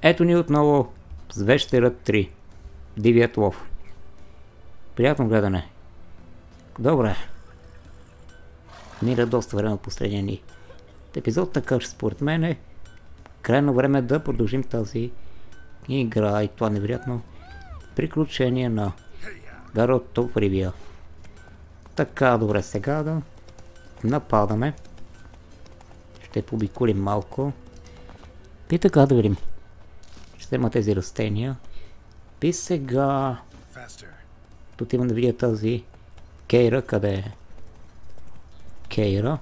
Ето ни отново с Вещера 3. Дивият лов. Приятно гледане. Добре. Мира доста време от последния ни епизод, така че според мен е крайно време да продължим тази игра и това невероятно приключение на Geralt of Rivia. Така, добре, сега да нападаме. Ще побикулим малко. И така да видим. Ще има тези растения. И сега отивам да видя тази Кейра, къде е? Кейра.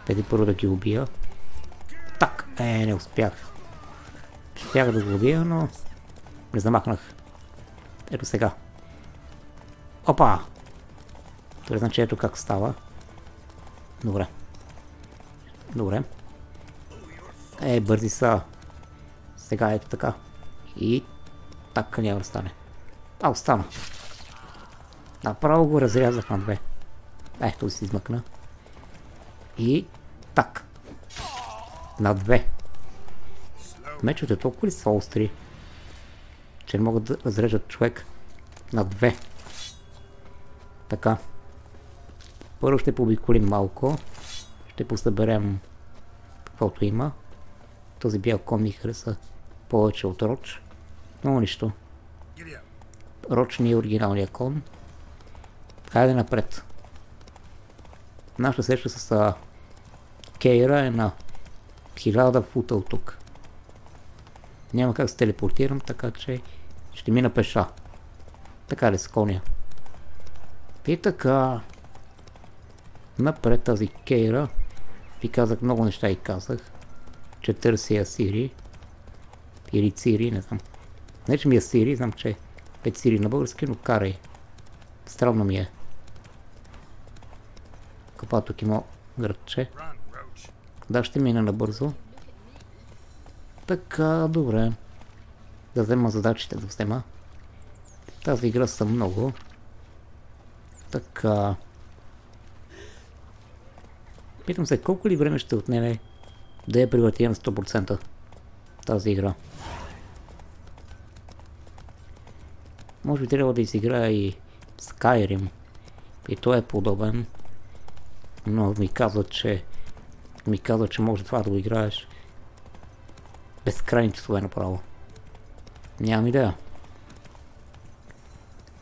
Преди първо да ги убия. Так, не успях. Успях да го убия, но не замахнах. Ето сега. Опа! Това значи ето как става. Добре. Добре. Бързи са. Сега ето така. И така няма да стане. Остана. Направо го разрязах на две. Ето си измъкна. И так. На две. Мечовете толкова ли са остри, че не могат да разрежат човек на две. Така. Първо ще побиколим малко. Ще посъберем каквото има. Този бял кон ми хареса повече от Роч. Но нищо. Роч ни е оригиналния кон. Хайде напред. Нашата среща с Кейра е на 1000 фута от тук. Няма как се телепортирам, така че ще мина пеша. Така ли с коня? И така. Напред тази Кейра. Ви казах много неща и казах. Че търси Асири. Или Цири, не знам. Не че ми е Сири, знам че е Цири на български, но карай. Странно ми е. Копа тук има градче. Да, ще мина набързо. Така, добре. Да взема задачите, да взема. Тази игра са много. Така. Питам се, колко ли време ще отнеме да я превъртя на 100% тази игра. Може би трябва да изиграя и Skyrim. И той е подобен. Но ми казва, че може това да го играеш безкрайни часове направо. Нямам идея.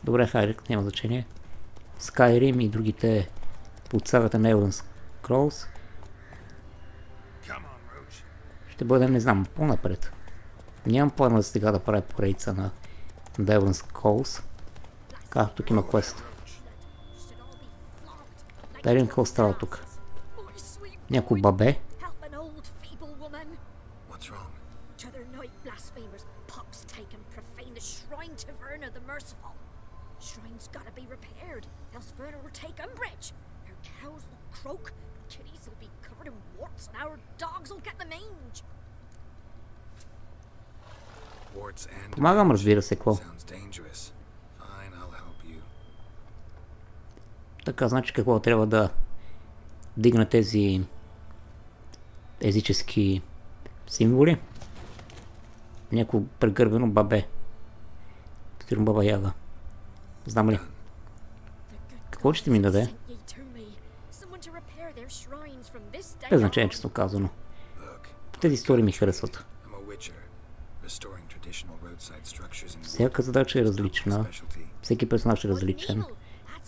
Добре, хайде, няма значение. Skyrim и другите от сагата на Elder Scrolls ще бъдем, не знам, по-напред. Нямам плана за сега да правя поредица на Elder Scrolls. Така, тук има квест. Да видим какво става тук. Някой бабе. Помагам, разбира се, какво. Така, значи какво трябва да дигна тези езически символи. Някакво прегърбено бабе. Стирам баба Яга. Знам ли? Какво ще ми даде? Без значение, честно казано. Тези истории ми харесват. Всяка задача е различна. Всеки персонаж е различен.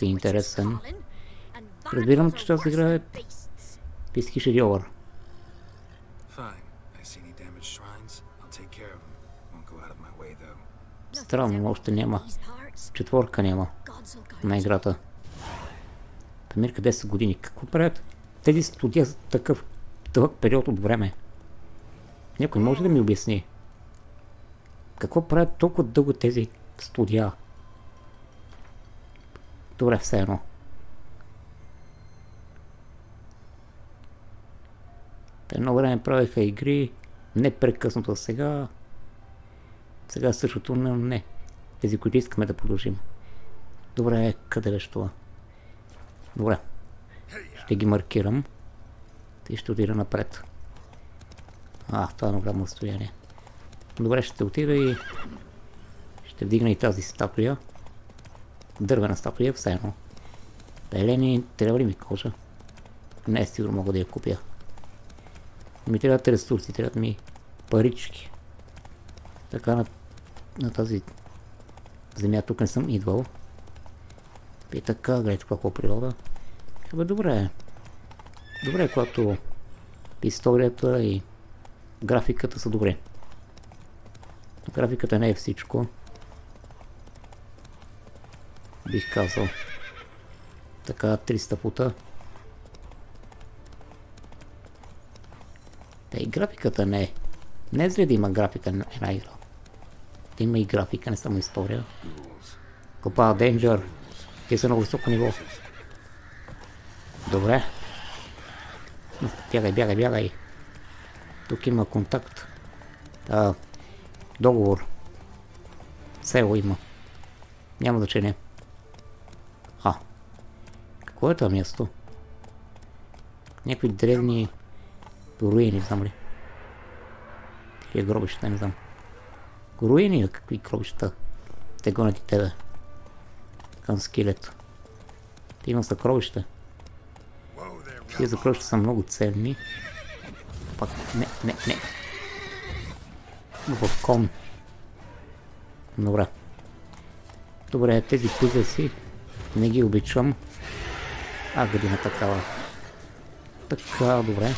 И интересен. Разбирам, че тази игра е писки шедьовър. Странно, но още няма. Четворка няма на играта. Памирка 10 години. Какво правят тези студия за такъв дълъг период от време? Някой може да ми обясни? Какво правят толкова дълго тези студия? Добре, все едно. Едно време правиха игри непрекъснато сега. Сега същото не. Тези, които искаме да продължим. Добре, къде беше това? Добре. Ще ги маркирам. И ще отида напред. Това е на голямо разстояние. Добре, ще отида и ще вдигна и тази статуя. Дървена статуя, все едно. Елени, трябва ли ми кожа? Не е сигурно мога да я купя. Ми трябват ресурси, трябват ми парички. Така на тази земя тук не съм идвал. И така, гледайте какво природа. Добре. Добре, когато историята и графиката са добре. Графиката не е всичко. Бих казал. Така, 300 фута. И графиката не е. Не е зле да има графика на една игра. Да има и графика, не само история. Копава Danger. Те са на високо ниво. Добре. Бягай. Тук има контакт. Договор. Село има. Няма значение. Какво е това място? Някакви древни руини, знам ли? Или гробища, не знам. Руини, какви гробища? Те гонят и тебе. Към скелет. Те има съкровища. Тези съкровища са много ценни. Пак, не. В кон. Добре, тези пузеси не ги обичам. Гадина такава. Така, добре.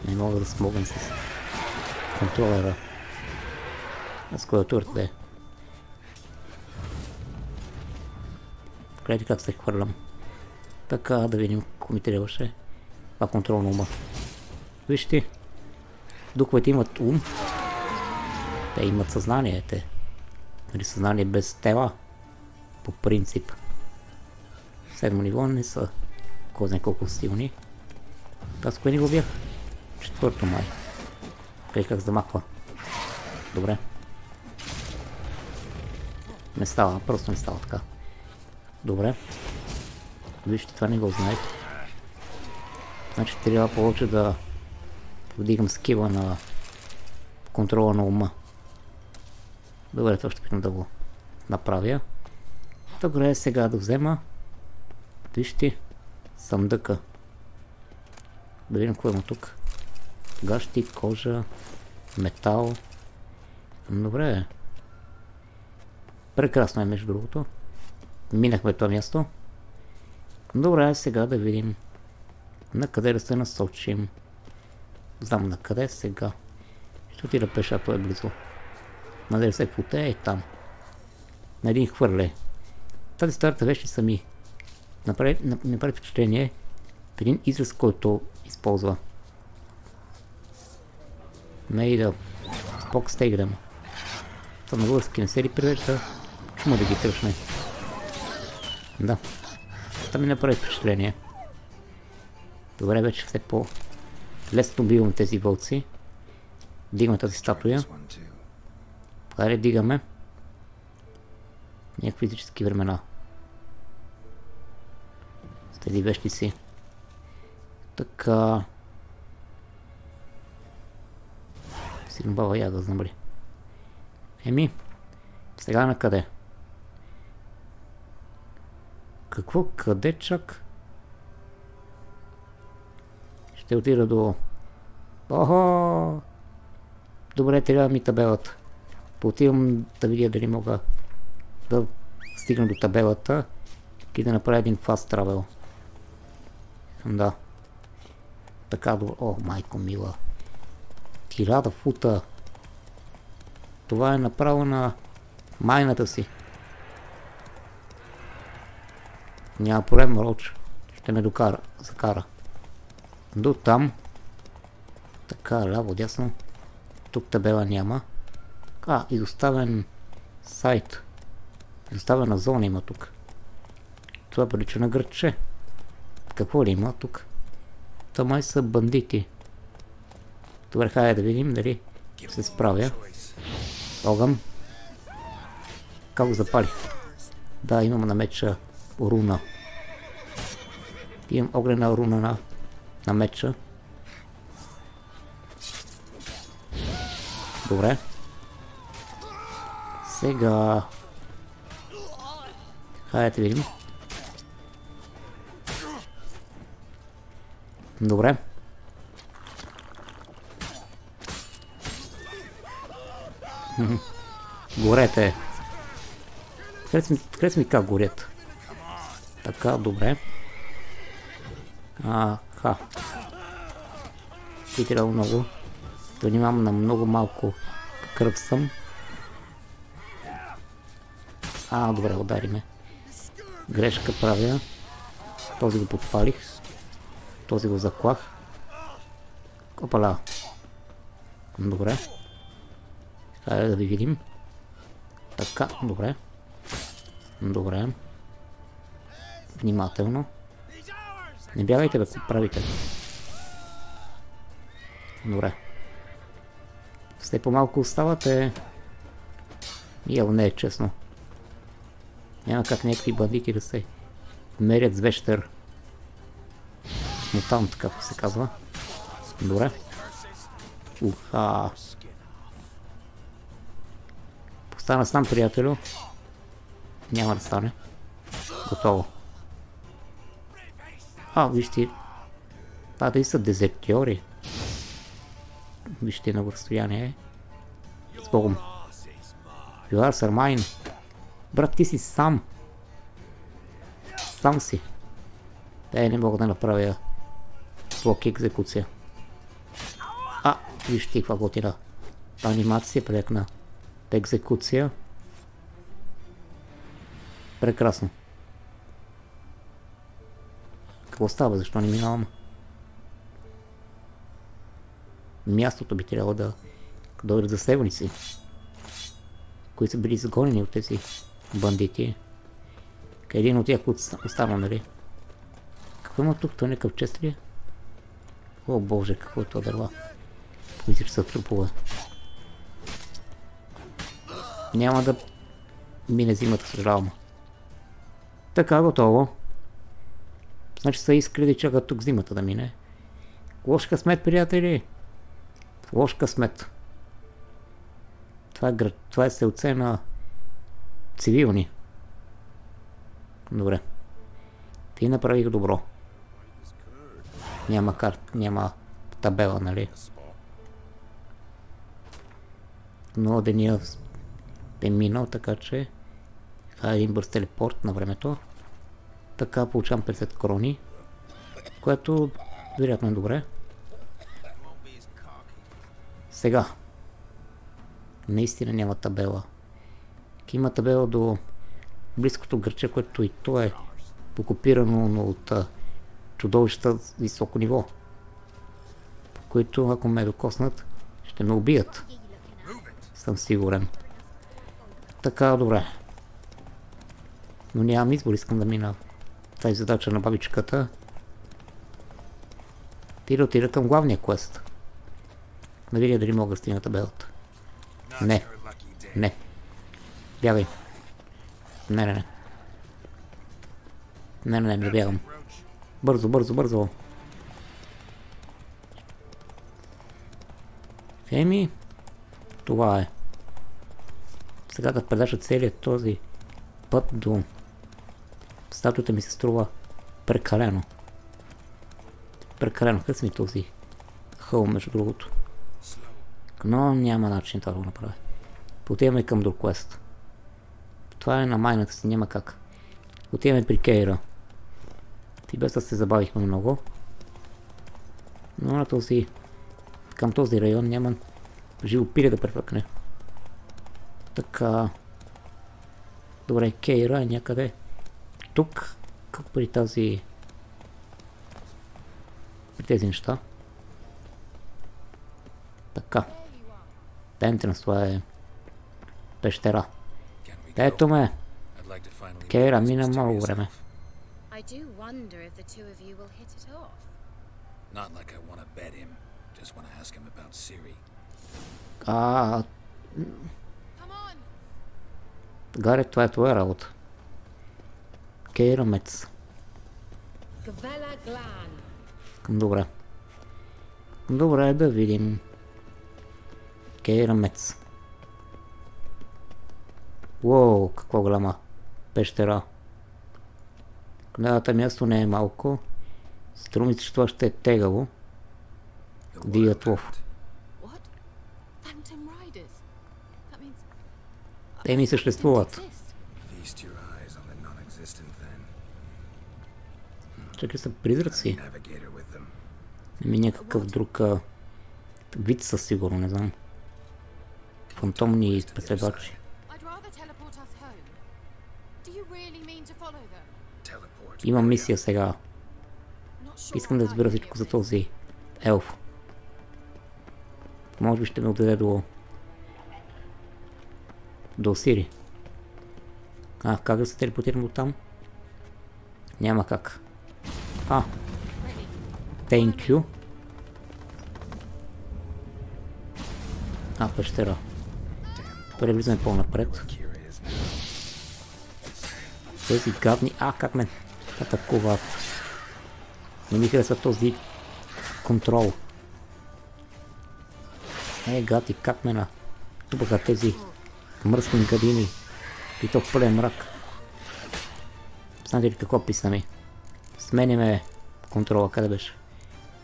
Не мога да смогам с контролера. С клавиатурата да е. Гледайте как се хвърлям. Така, да видим какво ми трябваше. Това контрол на ума. Вижте. Духовете имат ум. Те имат съзнание. Съзнание без тела. По принцип. 7 ниво не са кой знае колко силни. Аз кое ниво бях? 4 май. Гледай как замахва. Добре. Не става, просто не става така. Добре. Вижте, това не го знаете. Значи трябва повече да вдигам скила на контрола на ума. Добре, това ще питам да го направя. Добре, сега да взема. Вижте, съндъка. Да видим какво има тук. Гащи, кожа, метал. Добре. Прекрасно е между другото. Минахме това място. Добре, сега да видим на къде да се насочим. Знам на къде сега. Ще отида пеша, то е близо. Надали се футе е там. На един хвърле. Тази старата вещи са ми направи впечатление в един израз, който използва. Made of box takedown. Това на български не се ли превежда? Чума да ги тръщне. Да. Това ми направи впечатление. Добре, вече все по-лесно бивам тези вълци. Дигаме тази статуя. Хайде, дигаме. Някакви физически времена. С тези вещи си. Така. Сигурно баба Яга, знам ли. Еми, сега на къде? Какво? Къде чак? Ще отида до... Охо! Добре, трябва ми табелата. Отивам да видя дали мога да стигна до табелата и да направя един fast travel. Да. Така добре. О, майко мила. 1000 фута. Това е направо на майната си. Няма проблем, Роч. Ще ме закара. До там. Така, ляво, дясно. Тук табела няма. Изоставен сайт. Изоставена зона има тук. Това прилича на градче. Какво ли има тук? Това май са бандити. Добре, хайде да видим дали се справя. Огън. Как го запалих? Да, имам на меча руна. Имам огнена руна на меча. Добре. Сега... Хайде видим. Добре. Горете. Хареса ми как горят. Така, добре. И трябва много. Внимавам на много малко кръв съм. Добре, удари ме. Грешка правя. Този го подпалих. Този го заклах. Опала. Добре. Хайде да ви видим. Така, добре. Добре. Внимателно. Не бягайте, бе, какво правите? Добре. Все по-малко оставате. Яво не е честно. Няма как някакви бандити да се мерят с вещер. Мутант, както се казва. Добре. Постана сам, приятелю. Няма да стане. Готово. Вижте. Да са дезертьори. Вижте на разстояние. С Богом. You are sir mine. Брат, ти си сам. Сам си. Не мога да направя блок екзекуция. Вижте каква готина. Анимация прекна. Екзекуция. Прекрасно. Какво става? Защо не минавам? Мястото би трябвало да дойдат заселници, които са били изгонени от тези бандити. Един от тях остана, нали? Какво има тук? Това някакъв чест ли е? О, боже, какво е това дърва? Мисля, че са трупове. Няма да мине зимата, съжалявам. Така, готово. Значи са искали да чакат тук зимата да мине. Лош късмет, приятели! Лош късмет. Това е селце на цивилни. Добре. Ти направих добро. Няма карта, няма табела, нали? Но деня е минал, така че това е един бърз телепорт на времето. Така получавам 50 крони, което вероятно е добре. Сега. Наистина няма табела. Има табела до близкото гърче, което и то е окупирано от чудовища с високо ниво, които ако ме докоснат, ще ме убият. Съм сигурен. Така, добре. Но нямам избор, искам да мина тази задача на бабичката. Ти да отида към главния квест. Да видя дали мога да стигна табелата. Не. Не. Бягай. Не. Не бягам. Бързо. Еми, това е. Сега да предажа целият този път до статуята ми се струва прекалено. Хареса ми този хълм, между другото. Но няма начин това да го направя. Отиваме към друг квест. Това е на майната си, няма как. Отиваме при Кейра. Ти без да се забавихме много. Но на този... към този район няма живопиле да препъкне. Така... Добре, Кейра е някъде тук, при тази... при тези неща. Така. Entrance, това е пещера. Ето ме! Кейра, мина много време. I do wonder if the two of you will hit it off. Not like I want to bet him. Just want to ask him about Siri. Гарет, това е твоя работа. Кейра Мец. Добре. Добре, да видим. Окей, рамец. Уоу, каква голяма пещера. Гледата място не е малко. Струми се, че това ще е тегаво. Дият лов. What? Phantom riders? That means Те ми съществуват. they exist. Feast your eyes on the non-existent then. Чакай са призраци. Navigator with them. Ами някакъв друг вид със сигурно, не знам. Фантомни преследвачи. I'd rather teleport us home. Do you really mean to follow them? Teleport. Имам мисия сега. Not sure Искам да what разбера I всичко feel за this. този елф. Може би ще ме отведе до Сири. Как да се телепортирам до там? Няма как. Thank you. Пещера. Превлизаме по-напред. Curious now. Тези гадни... как ме атакуват. Не ми харесва този контрол. Гати, как ме натупаха тези мръсни гадини. И то в пълен мрак. Знаете ли какво писна ми? Сменяме контрола, къде беше?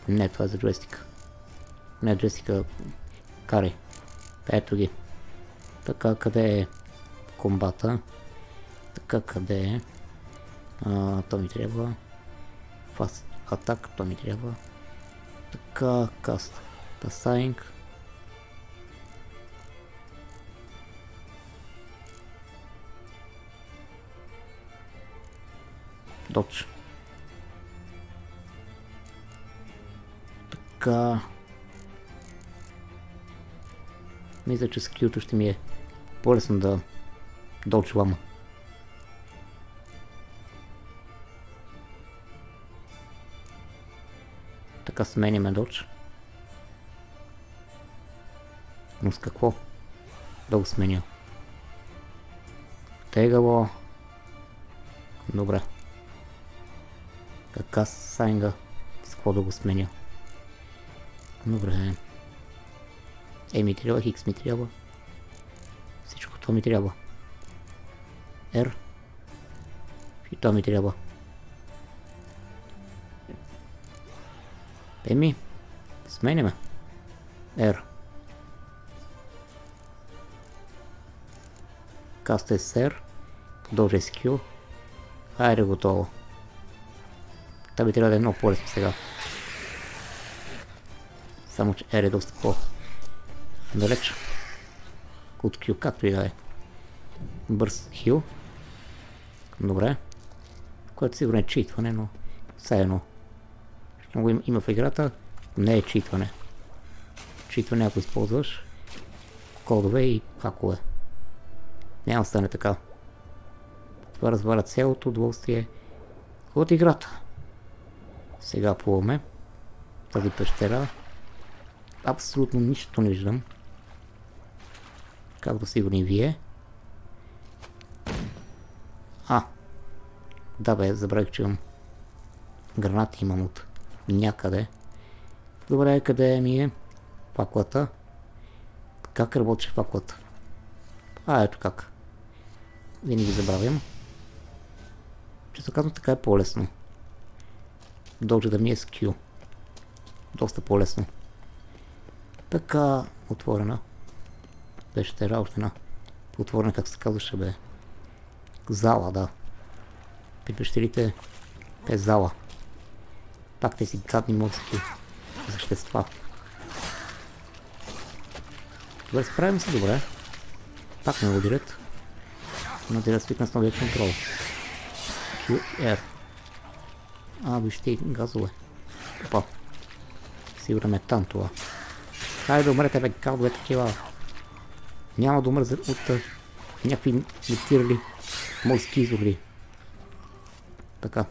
Не, това е за джойстика. Не, джойстика карай. Ето ги. Така, къде е комбата? Така, къде е? То ми трябва. Fast Attack, то ми трябва. Така, Cast. Tasking. Dodge. Така. Мисля, че с Q-то ще ми е по-лесно да доджвам. Така сменяме додж. Но с какво да го сменя? Тегаво. Добре. Така сайнга. С какво да го сменя? Добре. Ми трябва, Хикс ми трябва. Всичко това ми трябва. R. И това ми трябва. Сменяме. R. Каста е с R. Продължи с Q. Хайде, готово. Та би трябва да е много по-лесно сега. Само че R е доста по-далеч от Q, както и да е. Бърз хил. Добре. Което сигурно е читване, но все едно. Много има в играта, не е читване. Читване, ако използваш кодове и хакове. Няма да стане така. Това разваля цялото удоволствие от играта. Сега плуваме тази пещера. Абсолютно нищо не виждам. Както сигурно и вие. Да бе, забравих, че имам гранати, имам от някъде. Добре, къде ми е факлата? Как работи факлата? Ето как. Винаги забравям. Често казвам, така е по-лесно. Дължа да ми е с Q. Доста по-лесно. Така, отворена. Пещера, още една. Отворена, как се казваше, бе. Зала, да. При пещерите е зала. Пак тези гадни морски същества. Добре, справим се добре. Пак ме ударят. Но трябва да свикна с новия контрол. QR. Вижте и газове. Опа. Сигурно е там това. Хайде да умрете, бе, гадове такива. Няма да умръза от някакви мутирали морски изори. Така.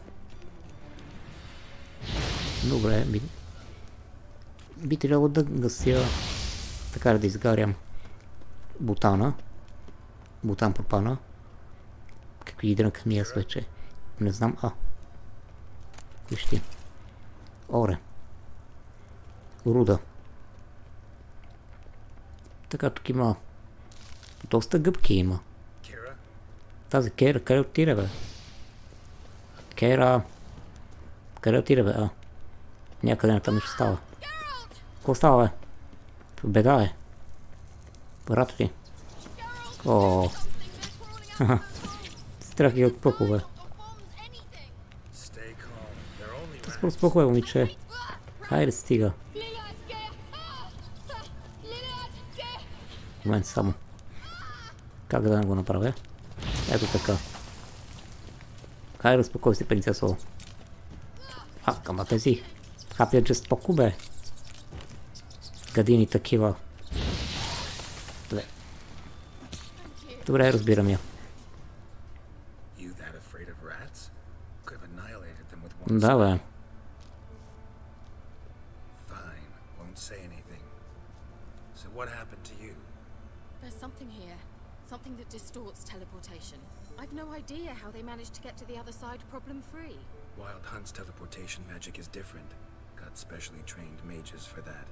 Добре, би трябвало да гася, така да изгарям бутана. Бутан пропана. Какви дрънка ми аз вече. Не знам, вижте. Оре. Руда. Така, тук има... Доста гъбки има. Kira? Тази Кера, къде отиде, бе? Кера... Къде отиде, бе? Някъде на там нещо става. Какво става, бе? Беда, бе. Брато ти. О. Страх ги от пъхове. Stay calm. They're only Скоро спъхове, момиче. Хайде, стига. Момент само. Как да не го направя? Ето така. Хайде, успокой се, принцесо. Ама тези хапят жестоко, бе. Гадини такива. Добре, разбирам я. You that afraid of rats? Could have annihilated them with one Да, бе. Fine, won't say anything. So what happened to you? There's something here. Something that distorts teleportation. I've no idea how they managed to get to the other side problem-free. Wild Hunt's teleportation magic is different. Got specially trained mages for that.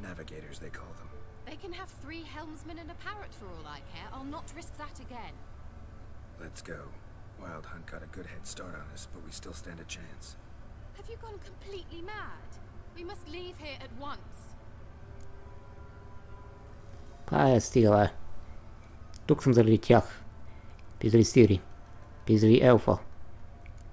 Navigators, they call them. They can have 3 helmsmen and a parrot for all I care. I'll not risk that again. Let's go. Wild Hunt got a good head start on us, but we still stand a chance. Have you gone completely mad? We must leave here at once. Стига, бе. Тук съм заради тях. Пизали Сири. Пизали Елфа.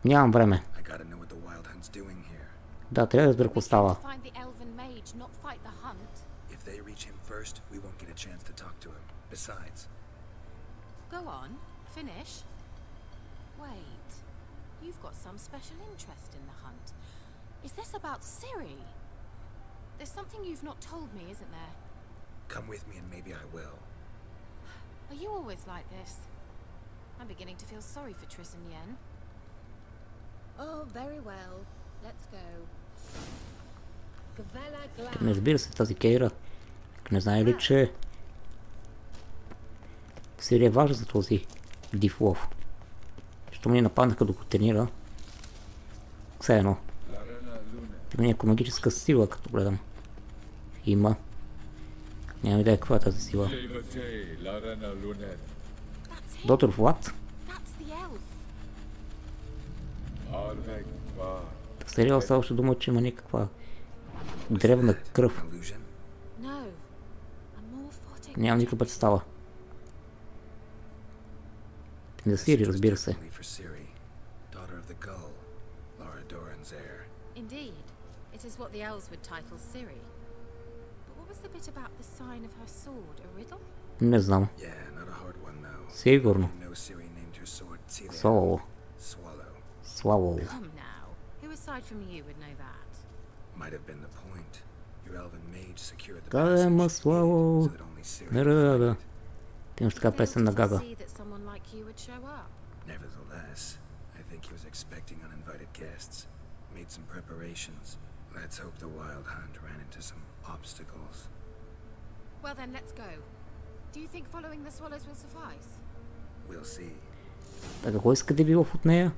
Нямам време. I gotta know what the Wild Hunt's doing here. Да, трябва да разбера какво става. To find the elven mage, not fight the hunt. If they reach him first, we won't get a chance to talk to him. Besides, Go on. Finish. Wait. You've got some special interest in the hunt. Is this about Ciri? There's something you've not told me, isn't there? come with me and maybe I will. Are you always like this? I'm beginning to feel sorry for Triss and Yen. Oh, very well. Let's go. Не разбира се, тази Кейра. Не знае ли, че Сири е важна за този див лов. Що ми нападнаха докато тренира. Все едно. Има някаква магическа сила, като гледам. Има. Нямам идея каква е тази сила. Доктор Влад? That's the elf. Сериал ставаше дума, че има някаква древна кръв. Illusion? No. A morphotic. Нямам никаква представа. За Сири, разбира се. Definitely for Ciri, daughter of the Gull, Lara Doran's heir. Indeed. It is what the elves would title Ciri. But what was the bit about the sign of her sword? A riddle? Не знам. Yeah, not a hard one though. Сигурно. You know Ciri named her sword Cilia. Соло. Swallow. Славол. Come now. Who aside from you would know that? Might have been the point. Your elven mage secured the Каема passage, Славол. so that only Ciri Да, could да, find да. it. Ти имаш така песен на Гага. See that someone like you would show up. Nevertheless, I think he was expecting uninvited guests. Made some preparations. Let's hope the Wild Hunt ran into some obstacles. Well then, let's go. Do you think following the swallows will suffice? We'll see. А какво иска Дебилов от нея?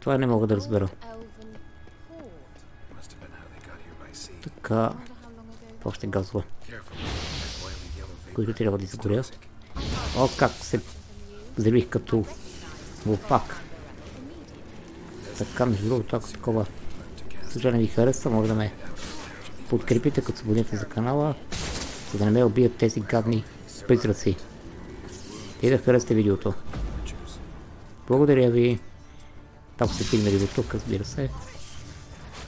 Това не мога да разбера. Elven horde. Must have been how they got here by sea. Така, Wonder how long ago. това ще газва. Careful. That oily yellow Които vapor трябва да is изгоря. toxic. О, как се взривих като лопак. Така, между другото, ако такова съжаление ви хареса, може да ме подкрепите, като се абонирате за канала, за да не ме убият тези гадни призраци. И да харесате видеото. Благодаря ви. Ако сте стигнали до тук, разбира се.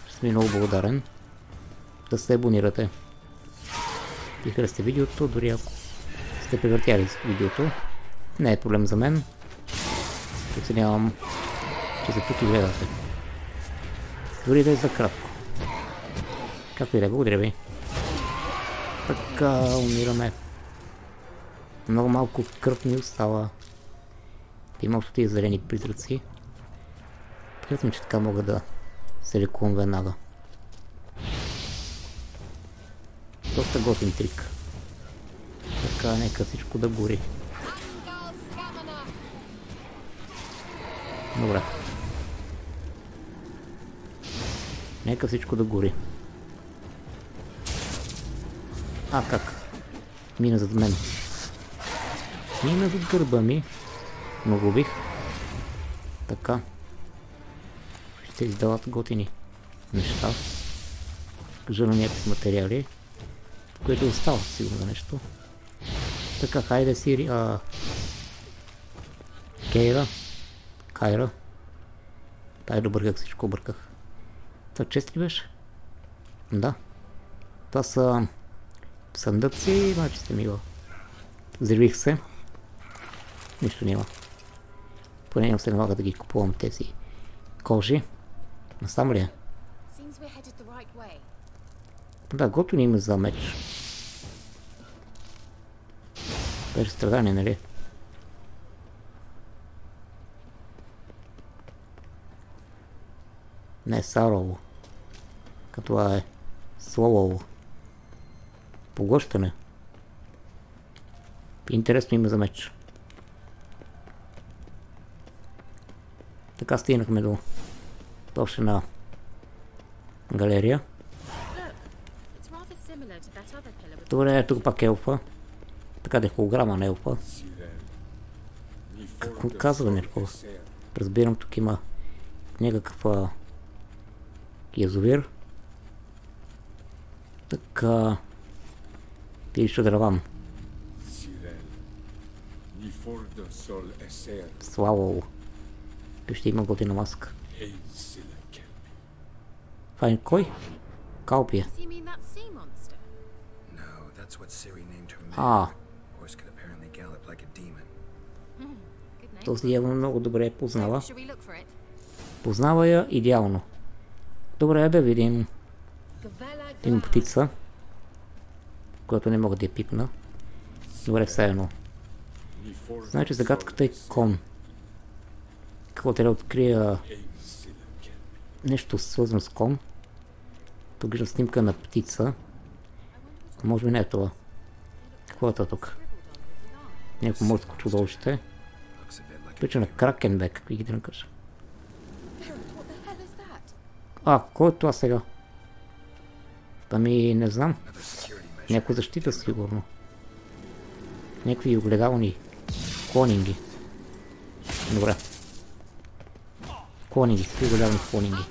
Ще съм ви много благодарен да се абонирате. И харесате видеото, дори ако сте превъртяли видеото. Не е проблем за мен. Оценявам, че се тук и гледате. Дори да е за кратко. Както и да е, благодаря ви. Така, умираме. Много малко кръв ми остава. Има още тия зелени призраци. Приятно, че така мога да се лекувам веднага. Доста готин трик. Така, нека всичко да гори. Добре. Нека всичко да гори. А, как? Мина зад мен. Мина зад гърба ми. Но го убих. Така. Ще издават готини неща. Жена някакви материали. Което остава сигурно за нещо. Така, хайде Сири. Кейра. Кайра. Тай да бърках, всичко бърках. Това чест ли беше? Да. Това са съндъци, значи сте мила. Взривих се. Нищо няма. Поне няма се налага да ги купувам тези кожи. Насам ли е? Да, готови има за меч. Беше страдание, нали? Не, Сарово. Като е Словово. Поглъщане. Интересно има за меч. Така стигнахме до още една галерия. Добре, тук пак елфа. Така да е холограма на елфа. Какво казва някакво? Разбирам, тук има някакъв язовир. Така... Пише драван. Слава. Ще има готина маска. Това е кой? Калпия. Този явно много добре познава. Познава я идеално. Добре, да видим. Има птица, която не мога да я пипна. Добре, все едно. Значи загадката е кон. Какво трябва да открия нещо свързано с кон. Тук виждам снимка на птица. Може би не е това. Какво е това тук? Някакво морско чудовище. Прича на Кракенбек, какви ги да накажа. Кой е това сега? Ами не знам. Някаква защита сигурно. Някакви огледални клонинги. Добре. Клонинги, огледални клонинги.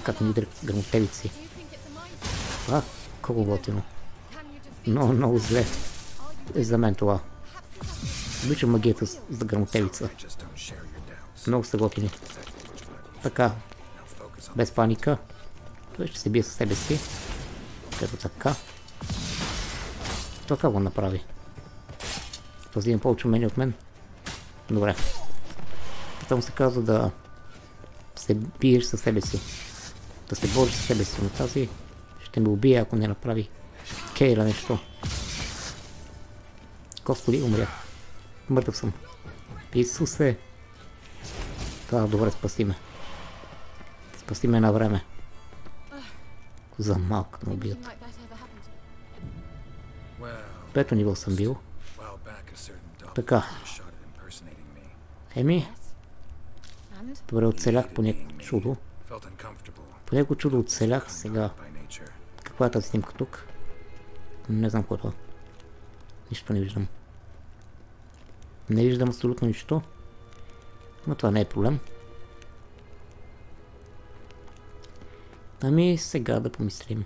Как ми удари грамотевици. Колко готино. Много зле е за мен това. Обичам магията за грамотевица. Много са готини. Така. Без паника. Той ще се бие със себе си. Като така. Това как го направи? Този има повече умения от мен. Добре. Това му се казва да се биеш със себе си. Да се бориш със себе си. Но тази ще ме убие, ако не направи Кейра нещо. Господи, умрях. Мъртъв съм. Исусе. Това добре, спаси ме. Спаси ме на време. За малко да ме убият. Пето ниво съм бил. Така. Добре, оцелях по някакво чудо. По някакво чудо оцелях сега. Каква е тази снимка тук? Не знам какво е това. Нищо не виждам. Не виждам абсолютно нищо. Но това не е проблем. Ами сега да помислим.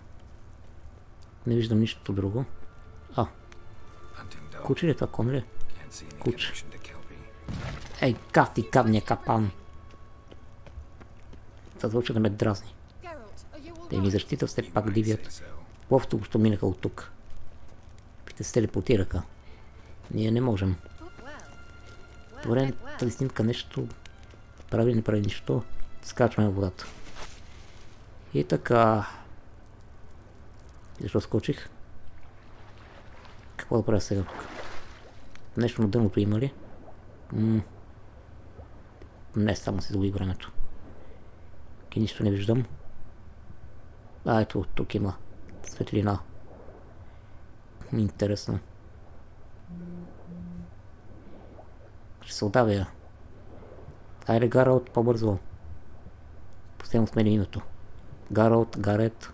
Не виждам нищо друго. Куче ли е това? Кон ли? Куче. Ей, кафти, кадния капан. Това звуча да ме дразни. Те ми защита все пак дивият. Ловто що минаха от тук. Те се телепортираха. Ние не можем. Добре, тази снимка нещо прави, не прави нищо. Скачваме в водата. И така. Защо скочих? Какво да правя сега тук? Нещо на дъното има ли? Не, само се загуби времето. Нищо не виждам. Ето, тук има светлина. Интересно. Ще се отдавя. Айде, Гаралт, по-бързо. Постоянно сменим името. Гаралт, Гарет.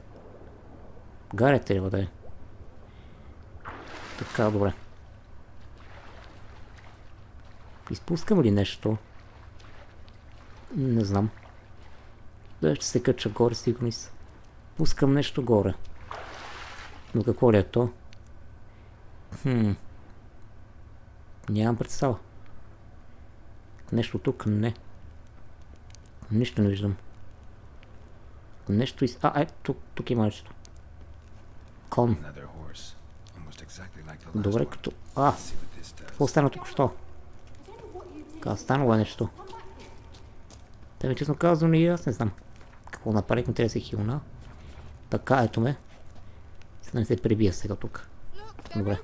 Гарет трябва да е. Така, добре. Изпускам ли нещо? Не знам. Да, ще се кача горе, сигурно си. Пускам нещо горе. Но какво ли е то? Нямам представа. Нещо тук? Не. Нищо не виждам. Нещо из... тук има нещо. Кон. Добре, като... Какво стана тук що? Станало е нещо. Те ми честно казвам и аз не знам. Какво направих, но трябва да се хилна. Така, ето ме. За не се прибия сега тук. Добре.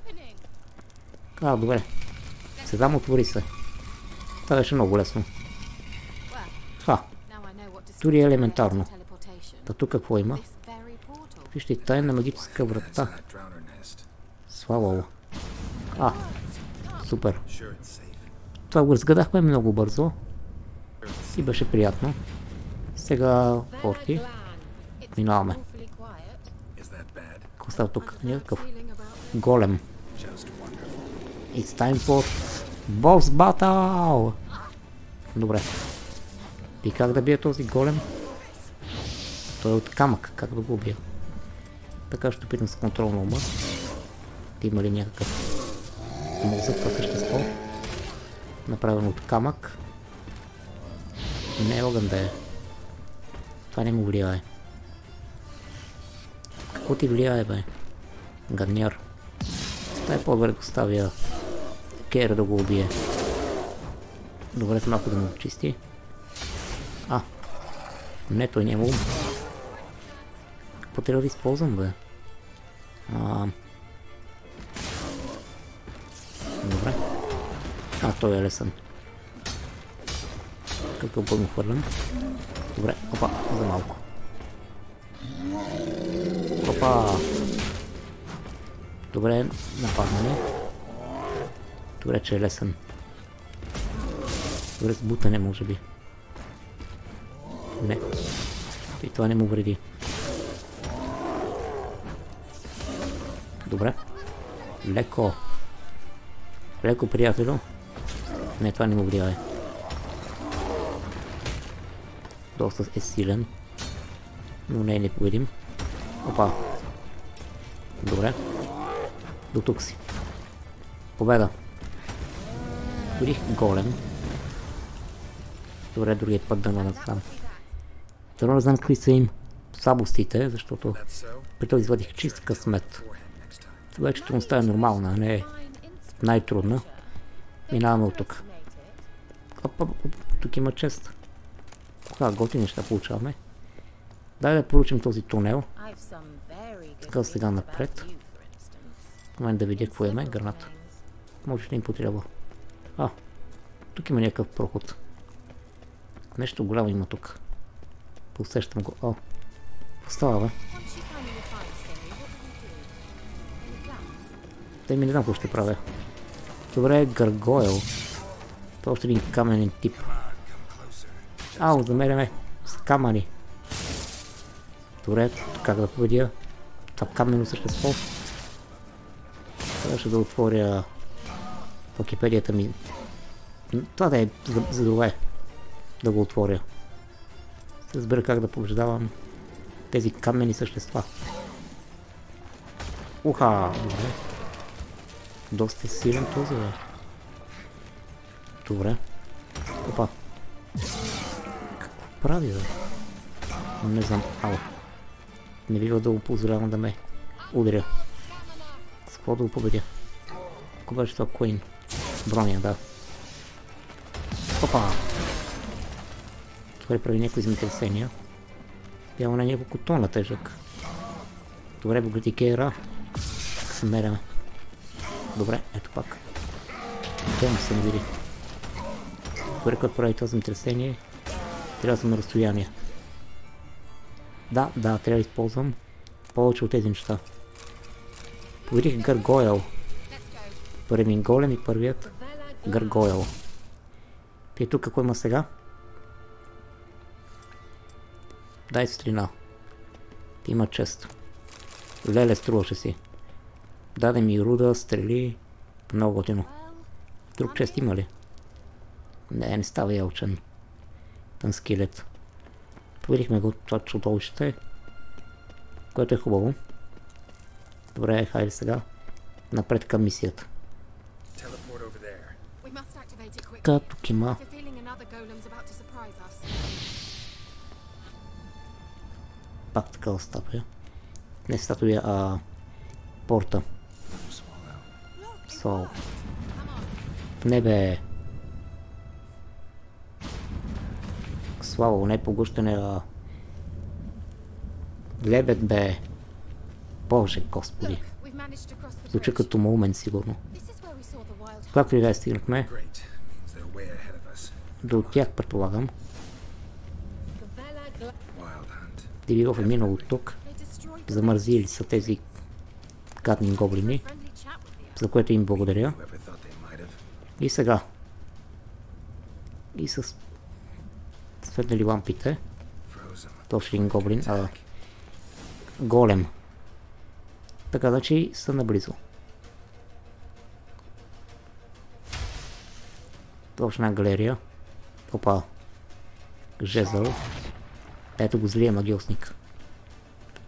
Добре. Сега отвори се. Това беше много лесно. Дори е елементарно. Та тук какво има? Вижте, тайна магическа врата. Слава. Супер. Това го разгадахме много бързо. И беше приятно. Сега порти. Минаваме. Какво става тук? Някакъв голем. It's time for boss battle! Добре. И как да бия този голем? Той е от камък. Как да го убия? Така ще опитам с контрол на ума. Има ли някакъв мозък, това същество? Направено от камък. Не е огън да е. Това не му влияе. Какво ти влияе, бе? Гадняр. Тай по-добре го ставя Кер да го убие. Добре, малко да му чисти. Не, той няма ум. Какво трябва да използвам, бе? Добре. Той е лесен. Какъв път му хвърлям? Добре, за малко. Добре, нападнане. Добре, че е лесен. Добре, с бутане може би. Не. И това не му вреди. Добре. Леко. Леко, приятелю. Не, това не му влияе. Доста е силен. Но не е непобедим. Добре. До тук си. Победа. Убих голем. Добре, другият път да не знам. Дано не знам какви са им слабостите, защото при това извадих чист късмет. Вече трудността е нормална, не е най-трудна. Минаваме от тук. Тук има чест. Готини неща получаваме. Дай да поручим този тунел. Така сега напред. В момент да видя какво имаме. Граната. Може да им потребва. Тук има някакъв проход. Нещо голямо има тук. Усещам го. Остава, бе. Не знам какво ще правя. Добре, гаргойл. Това е още един каменен тип. Замеряме с камъни. Добре, как да победя това каменно същество? Трябваше да отворя Википедията ми. Това да е за добре да го отворя. Се разбира как да побеждавам тези каменни същества. Добре. Доста силен този, бе. Добре. Какво прави, бе? Не знам. Не бива да го позволявам да ме ударя. С какво да го победя? Ако беше това Queen. Броня, да. Добре, прави някои земетресения. Бямо на няколко тона тежък. Добре, богати Кера. Смеряме. Добре, ето пак. Тема се не види. Добре, когато прави това земетресение, трябва да съм на разстояние. Да, трябва да използвам повече от тези неща. Победих гаргойл. Първият голем и първият гаргойл. И тук какво има сега? Дай светлина. Има чест. Леле, струваше си. Даде ми руда, стрели. Много готино. Друг чест има ли? Не става ялчен. Тън скелет. Победихме го това чудовище, което е хубаво. Добре, хайде сега. Напред към мисията. Тук има. Пак такава статуя. Не статуя, а порта. Сол. Не бе. Слава, не поглъщане, а лебед бе. Боже, господи. Звучи като момент, сигурно. Както и да стигнахме. До тях, предполагам. Дивигов е минал от тук. Замързили са тези гадни гоблини, за което им благодаря. И сега. И с светнали лампите. Точно един гоблин, голем. Така, значи са наблизо. Точно една галерия. Опа. Жезъл. Ето го злия магиосник.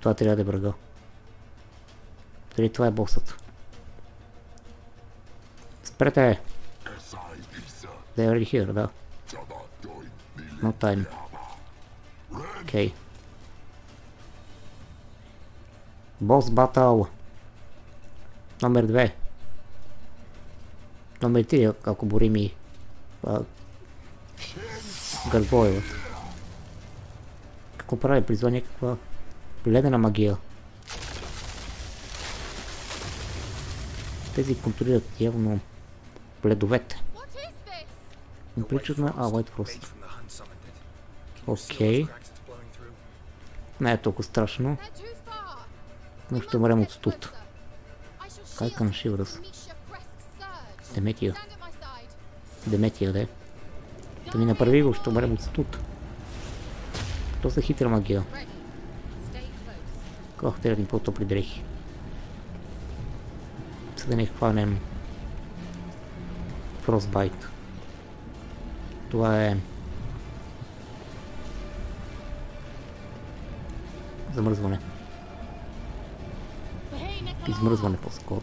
Това трябва да е врага. Дали това е босът? Спрете! They are already here, да. No time. Окей. Бос батал. Номер 2. Номер 3, ако борим и Гаргойлът. Какво прави? Призвание каква? Ледена магия. Тези контролират явно ледовете. Причат на White Frost. Окей. Не е толкова страшно. Но ще умрем от студ. I can shield us. Деметия, де. Да ми направи го, ще умрем от студ. Доста хитра магия. Ох, трябва да им по-топли дрехи. За да не хванем Frostbite. Това е замръзване. Измръзване по-скоро.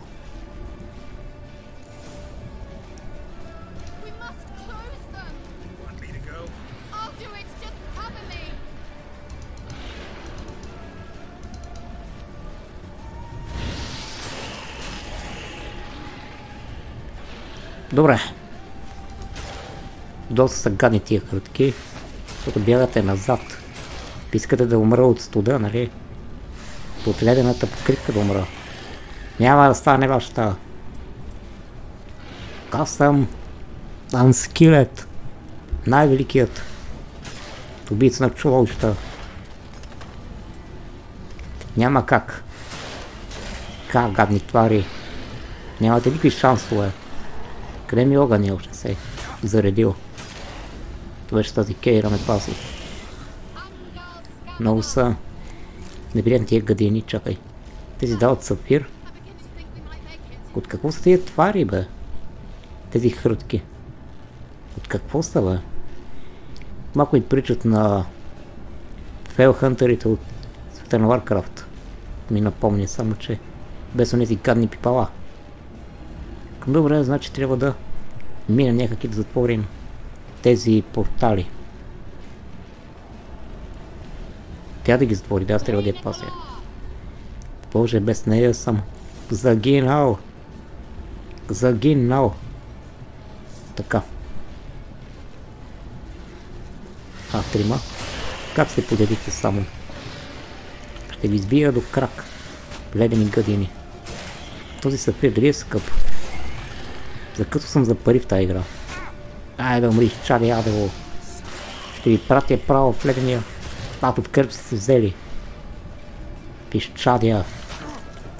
Добре. Доста са гадни тия хрътки, защото бягате назад. Искате да умра от студа, нали? От ледената покривка да умра. Няма да стане вашата. Аз съм Анскилет. Най-великият убийца на чудовища. Няма как. Как, гадни твари. Нямате никакви шансове. Къде ми огъня още се заредил? Това ще тази Кейра ме пази. Много са неприятни тия гадини, чакай. Тези дават сапфир. От какво са тия твари, бе? Тези хрътки. От какво са, бе? Малко и причат на фейлхънтърите от света на Warcraft. Ми напомня само, че без онези гадни пипала. Добре, значи трябва да минем някак и да затворим тези портали. Тя да ги затвори, да аз трябва да я пася. Боже, без нея съм загинал. Загинал. Така. Трима. Как се подядихте само? Ще ви избия до крак. Ледени гадини. Този сапфир дали е скъп? За като съм за пари в тази игра. Айде умри, чади, адево. Ще ви пратя право в ледения. От кръв сте се взели. Пищадия.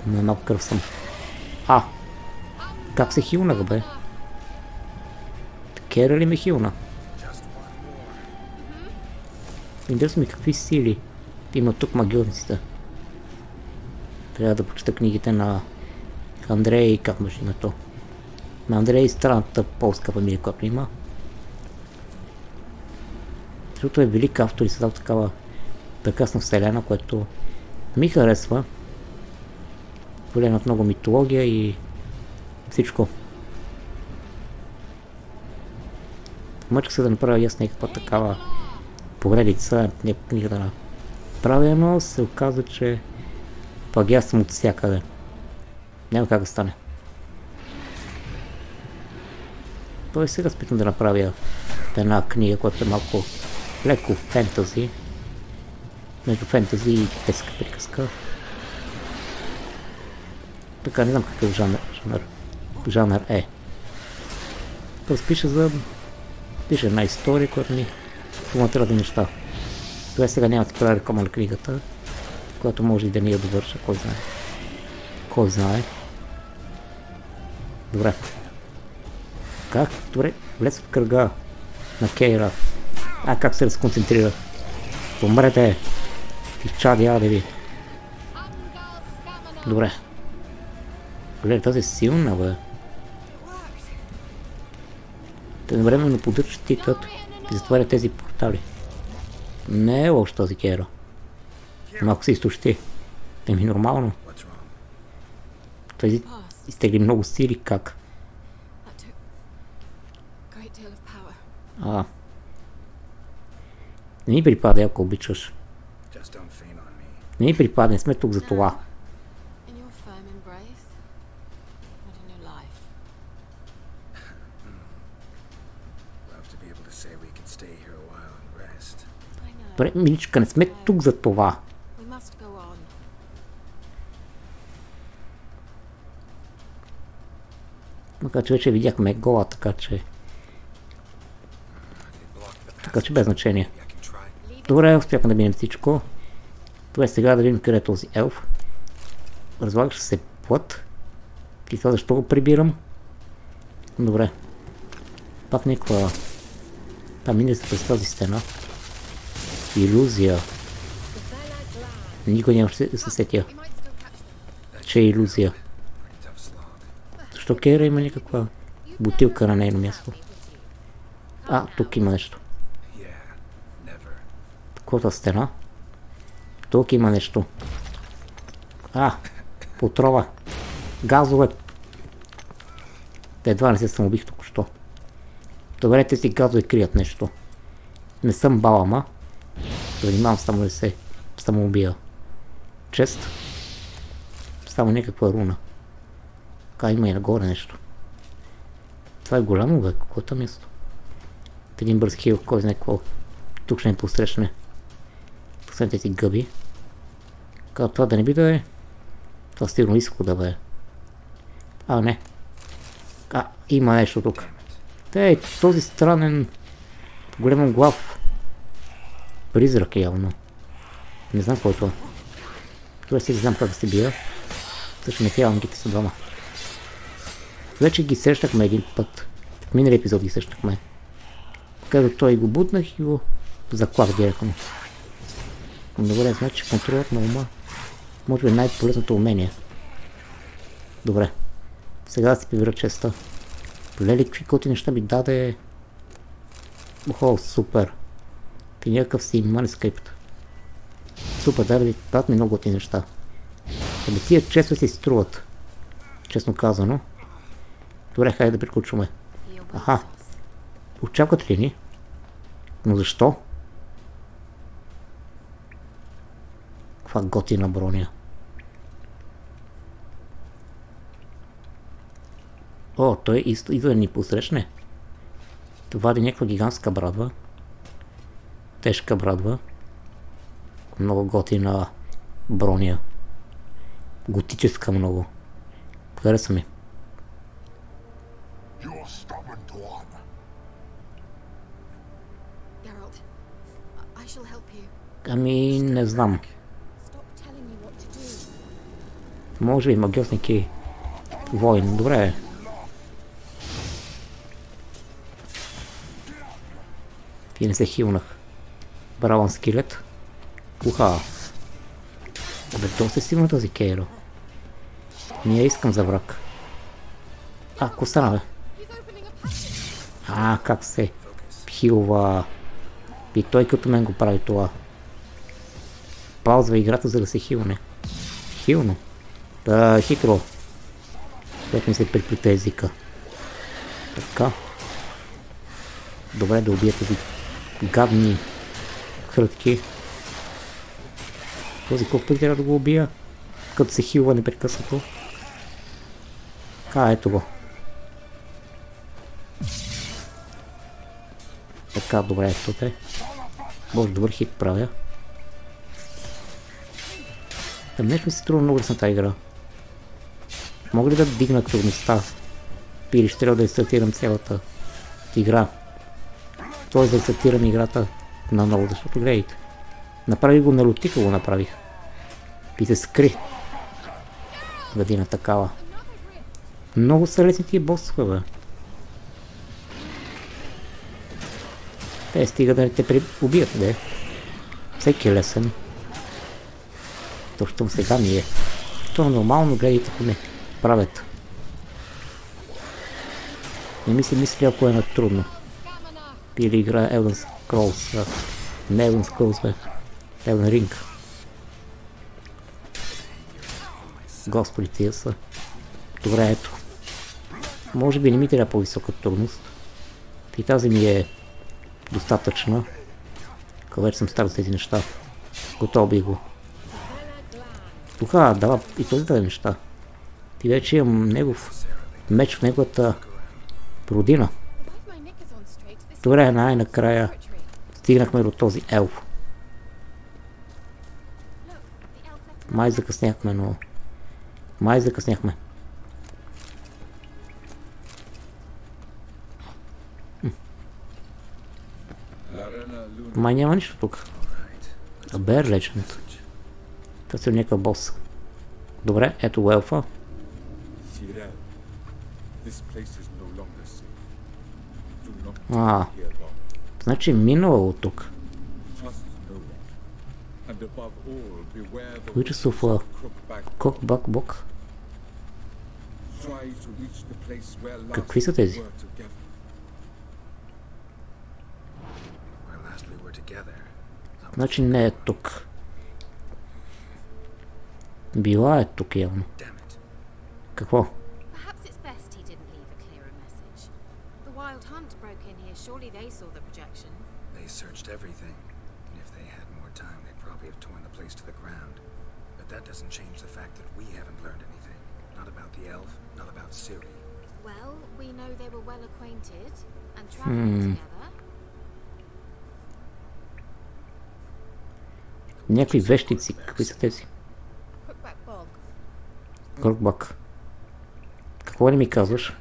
На нов кръв съм. Как се хилнах, бе? Кера ли ме хилна? Интересно ми какви сили има тук магиотниците. Трябва да прочета книгите на Андрей, как му името? На Андрей странната полска фамилия, която има. Защото е велик автор и създал такава прекрасна вселена, което ми харесва. Голям от много митология и всичко. Мъчах се да направя ясна някаква такава поредица, някаква книга да направя, но се оказа, че плагиатствам от всякъде. Няма как да стане. Той сега спитам да направя една книга, която е малко леко фентази. Между фентази и детска приказка. Така, не знам какъв жанър е. Просто пише една история, която ми помага ради неща. Това сега няма да правя реклама на книгата, която може и да не я довърша, кой знае. Кой знае. Добре. Как? Добре, влез в кръга на Кейра. Как се разконцентрира? Помрете! Изчади адеви. Добре. Гледай, тази е силна, бе. Те навременно поддържат тикът и затваря тези портали. Не е лош този Кейра. Малко се изтощи. Те ми нормално. Тези изтегли много сили, как? Не ми припадай, ако обичаш. Не ми припадай, не сме тук за това. Добре, миличка, не сме тук за това. Макар че вече видяхме гола, така че без значение. Добре, успяхме да минем всичко. Добре, сега да видим къде е този елф. Разлагаш се плът. И това защо го прибирам? Добре. Пак някаква... мине се през тази стена. Илюзия. Никой нямаше да се сетя, че е илюзия. Защо Кейра има някаква бутилка на нейно място? Тук има нещо. Каквото стена? Тук има нещо. Отрова. Газове. Едва не се самоубих току-що. Добре, тези газове крият нещо. Не съм балама. Занимавам само да се самоубия. Чест. Само някаква руна. Има и нагоре нещо. Това е голямо, бе. Каквото място? Един бърз хил, кой знае какво. Тук ще не посрещне. Последните си гъби. Това да не би да е. Това стигно изхода, бе. Не. Има нещо тук. Този странен голям глав призрак е явно. Не знам кой е това. Това си знам как да се бия. Също не трябвам гите са двама. Вече ги срещахме един път. В минали епизод ги срещахме. Където той го бутнах и го заклах директно. Добре, значи контролът на ума може би е най-полезното умение. Добре. Сега да си прибира честа. Леле, какви коти неща ми даде. Супер. Ти някакъв си манускрипт. Супер, дадат ми много готи неща. Тия често си струват. Честно казано. Добре, хайде да приключваме. Очакват ли ни? Но защо? Каква готина броня. Той идва да ни посрещне. Това е някаква гигантска брадва. Тежка брадва. Много готина броня. Готическа много. Хареса ми. Не знам. Може би магиосник и воин. Добре. И не се хилнах. Браван скелет. Доста силна този Кейра. Не я искам за враг. Ако стана, бе. Как се хилва. И той като мен го прави това. Паузва играта, за да се хилне. Хилно. Хитро. Как ми се приплита езика. Така. Добре, да убия тези гадни хрътки. Този колко пъти трябва да го убия, като се хилва непрекъснато. Ето го. Така, добре, ето е. Боже, добър хит правя. Нещо ми се струва много лесна тази игра. Мога ли да дигна трудността? Или ще трябва да изстартирам цялата игра? Тоест да изстартирам играта наново, защото гледайте. Направих го на лютика, го направих. И се скри. Гадина такава. Много са лесни тия босове, бе. Те стига да не те убият, бе. Всеки е лесен. Точно сега ми е. То нормално гледайте, ако не правят. Не ми се мисли, ако е трудно. Или игра Elden Scrolls. Не Elden Scrolls, бе. Elden Ring. Господи, тия са. Добре, ето. Може би не ми трябва по-висока трудност. И тази ми е достатъчна. Вече съм стар за тези неща. Готов би го. Тук дава и този тези неща. И вече имам негов меч в неговата родина. Добре, най-накрая стигнахме до този елф. Май закъсняхме, но... Май закъсняхме. Май няма нищо тук. Bear Legend. Това си някакъв бос. Добре, ето го елфа. Значи минало от тук. Witches of Crookback. Какви са тези? Значи не е тук. Била е тук явно. Какво? Някакви вещици. Какви са тези? Crookback. Какво ли ми казваш?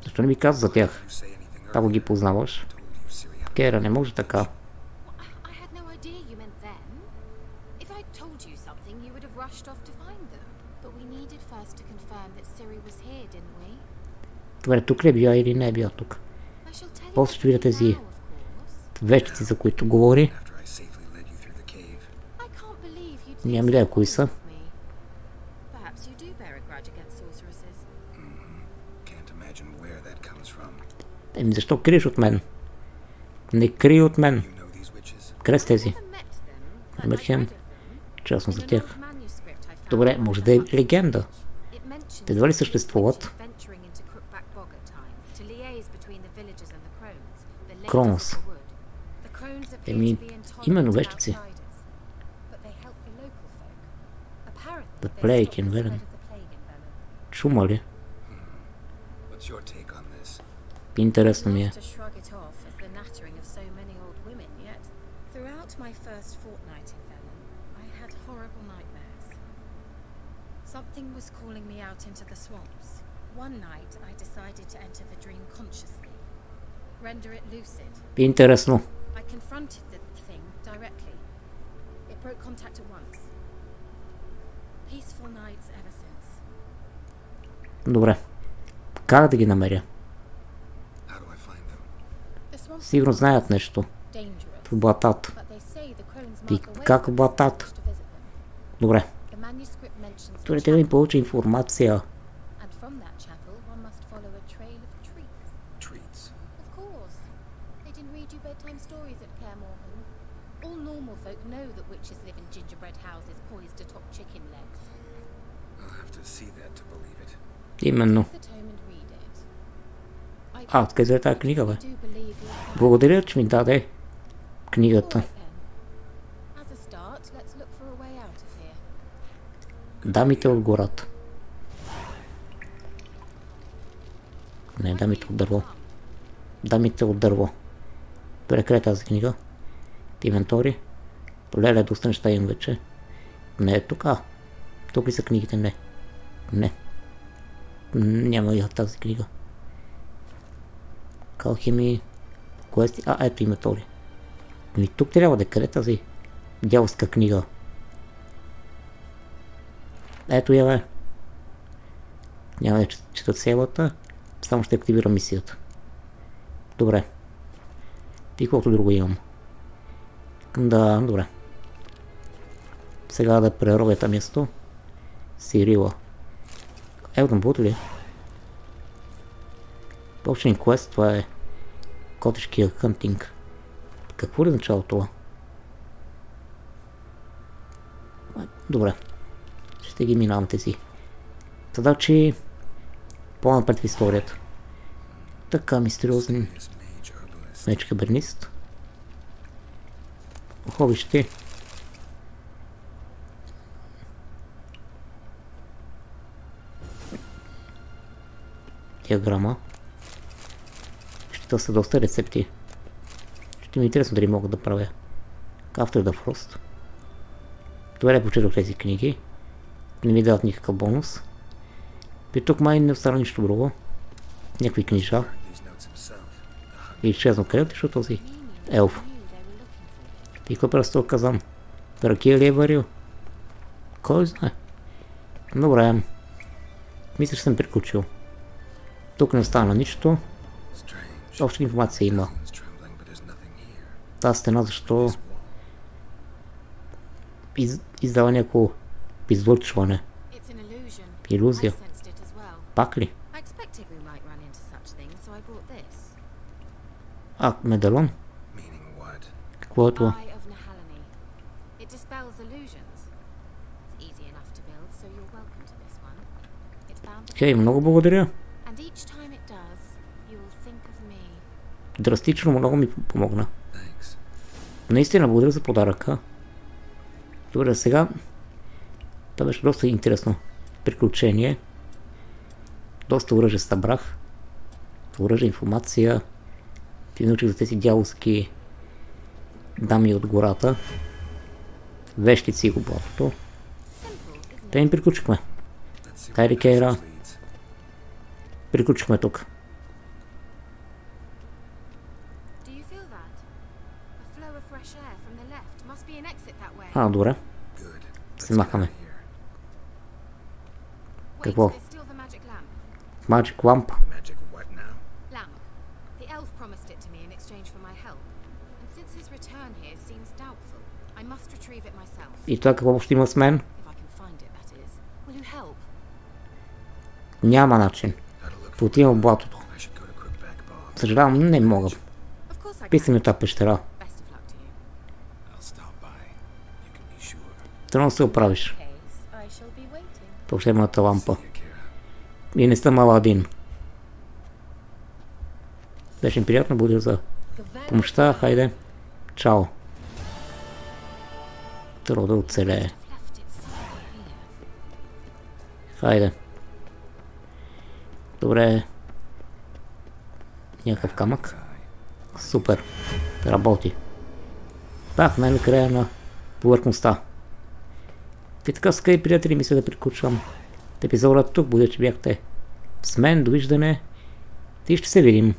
Защо не ми казва за тях? Ако ги познаваш? Кера, не може така. Добре, тук ли е била или не е била тук? После ще видя тези вещици, за които говори. Нямам идея кои са. Еми защо криеш от мен? Не крий от мен. Къде са тези? Емерхем. Частно за тях. Добре, може да е легенда. Те едва ли съществуват? Кронос. Еми, именно вещици. The Plague in Velen. Чума ли? Интересно ми е. Something was calling me out into the swamps. One night I decided to enter the dream consciously. Render it lucid. Интересно. I confronted the thing directly. It broke contact at once. Peaceful nights ever since. Добре. Как да ги намеря? Сигурно знаят нещо. dangerous, В блатата. but they say the crones И mark a way как for блатата? visitors to visit them. Добре. The manuscript mentions the Той трябва да им chapel, получи информация. and from that chapel one must follow a trail of treats. Treats. Of course. They didn't read you bedtime stories at Kaer Morhen. All normal folk know that witches live in gingerbread houses poised atop chicken legs. I'll have to see that to believe it. Именно. The tome and read it. I А, откъде е тази книга, бе? do believe you're Благодаря, че ми даде книгата. Alright then. As a start, let's look for a way out of here. Дамите от гората. Не, дамите от дърво. Дамите от дърво. Добре, къде е тази книга? Инвентори. Полеле, доста неща имам вече. Не е тук. Тук ли са книгите? Не. Не. Няма я тази книга. Алхимии. Квести. А, ето инвентори. Ами тук трябва да е. Къде е тази дяволска книга? Ето я, бе. Няма да чета цялата. Само ще активирам мисията. Добре. И колкото друго имам. Да, добре. Сега да преробя това място. Сирила. Елден Бут ли? Почни квест, това е котешкия хънтинг. Какво ли означава това? Добре. Ще ги минавам тези задачи по-напред в историята. Така, мистериозен меч кибернист. Хобище. Диаграма. Ще са доста рецепти. Ще ми е интересно дали мога да правя. After the Frost. Добре, почетох тези книги. Не ми дават никакъв бонус. И тук май не остана нищо друго. Някакви книжа. И изчезна къде отишъл този елф. И какво просто казвам? Ракия ли е варил? Кой знае? Добре. Мисля, че съм приключил. Тук не остана нищо. Обща информация има. Тази стена защо издава някакво излъчване. Илюзия. Пак ли? А, медалон? Какво е това? Окей, много благодаря. Драстично много ми помогна. Наистина благодаря за подаръка. Добре, сега това беше доста интересно приключение. Доста оръжие събрах. Оръжие, информация. Ти научих за тези дяволски дами от гората. Вещици и гоблатото. Те им приключихме. Хайде, Кейра. Приключихме тук. А, добре. Се махаме. Какво? Magic lamp. И това какво ще има с мен? Няма начин. Отивам в блатото. Съжалявам, не мога. Писам ми тази пещера. Трудно се оправиш. Повшемната лампа. И не съм Аладин. Беше ми приятно, благодаря за помощта. Хайде. Чао. Трябва да оцелее. Хайде. Добре. Някакъв камък. Супер. Работи. Пак най-накрая на повърхността. И така, скъпи приятели, мисля да приключвам епизода тук. Благодаря, че бяхте с мен. Довиждане. И ще се видим